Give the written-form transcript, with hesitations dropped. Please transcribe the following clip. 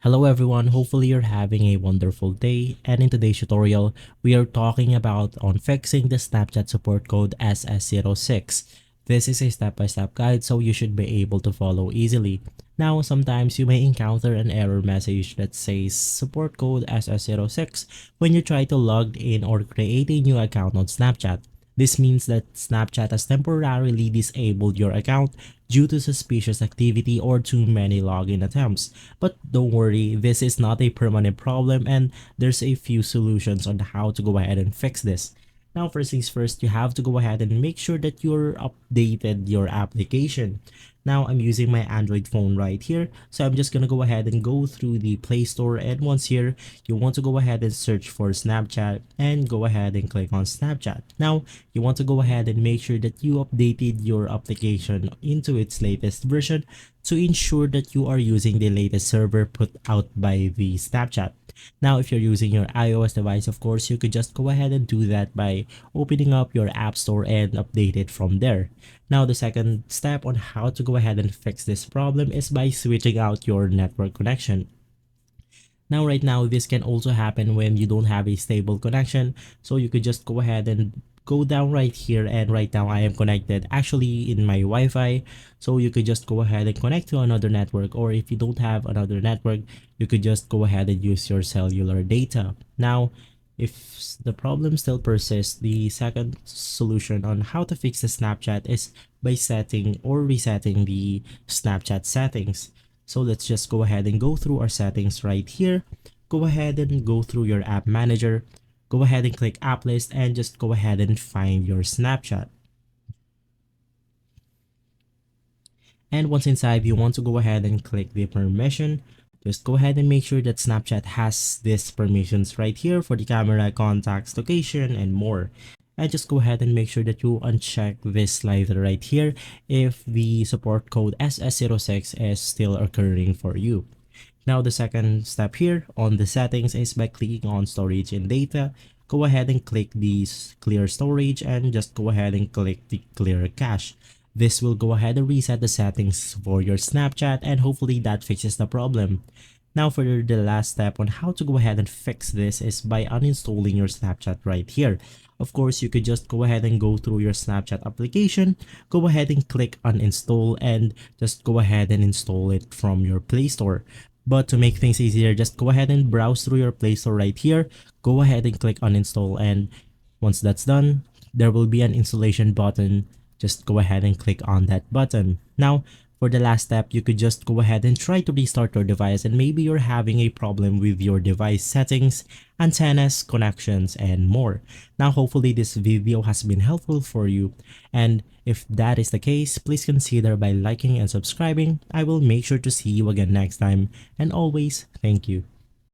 Hello everyone, hopefully you're having a wonderful day, and in today's tutorial, we are talking about on fixing the Snapchat support code SS06. This is a step-by-step guide so you should be able to follow easily. Now, sometimes you may encounter an error message that says support code SS06 when you try to log in or create a new account on Snapchat. This means that Snapchat has temporarily disabled your account due to suspicious activity or too many login attempts. But don't worry, this is not a permanent problem and there's a few solutions on how to go ahead and fix this. Now, first things first, you have to go ahead and make sure that you're updated your application. Now, I'm using my Android phone right here, so I'm just gonna go ahead and go through the Play Store, and once here, you want to go ahead and search for Snapchat and go ahead and click on Snapchat. Now, you want to go ahead and make sure that you updated your application into its latest version to ensure that you are using the latest server put out by the Snapchat. Now, if you're using your iOS device, of course, you could just go ahead and do that by opening up your App Store and update it from there. Now, the second step on how to go ahead and fix this problem is by switching out your network connection. Now, right now, this can also happen when you don't have a stable connection. So you could just go ahead and go down right here, and right now I am connected actually in my Wi-Fi. So you could just go ahead and connect to another network, or if you don't have another network, you could just go ahead and use your cellular data. Now, if the problem still persists, the second solution on how to fix the Snapchat is by setting or resetting the Snapchat settings. So let's just go ahead and go through our settings right here. Go ahead and go through your app manager. Go ahead and click app list and just go ahead and find your Snapchat. And once inside, you want to go ahead and click the permission. Just go ahead and make sure that Snapchat has these permissions right here for the camera, contacts, location, and more. And just go ahead and make sure that you uncheck this slider right here if the support code SS06 is still occurring for you. Now, the second step here on the settings is by clicking on storage and data. Go ahead and click the clear storage and just go ahead and click the clear cache. This will go ahead and reset the settings for your Snapchat, and hopefully that fixes the problem. Now, for the last step on how to go ahead and fix this is by uninstalling your Snapchat right here. Of course, you could just go ahead and go through your Snapchat application, go ahead and click uninstall, and just go ahead and install it from your Play Store. But to make things easier, just go ahead and browse through your Play Store right here, go ahead and click uninstall, and once that's done, there will be an installation button. Just go ahead and click on that button. Now, for the last step, you could just go ahead and try to restart your device, and maybe you're having a problem with your device settings, antennas, connections, and more. Now, hopefully this video has been helpful for you, and if that is the case, please consider by liking and subscribing. I will make sure to see you again next time, and always thank you.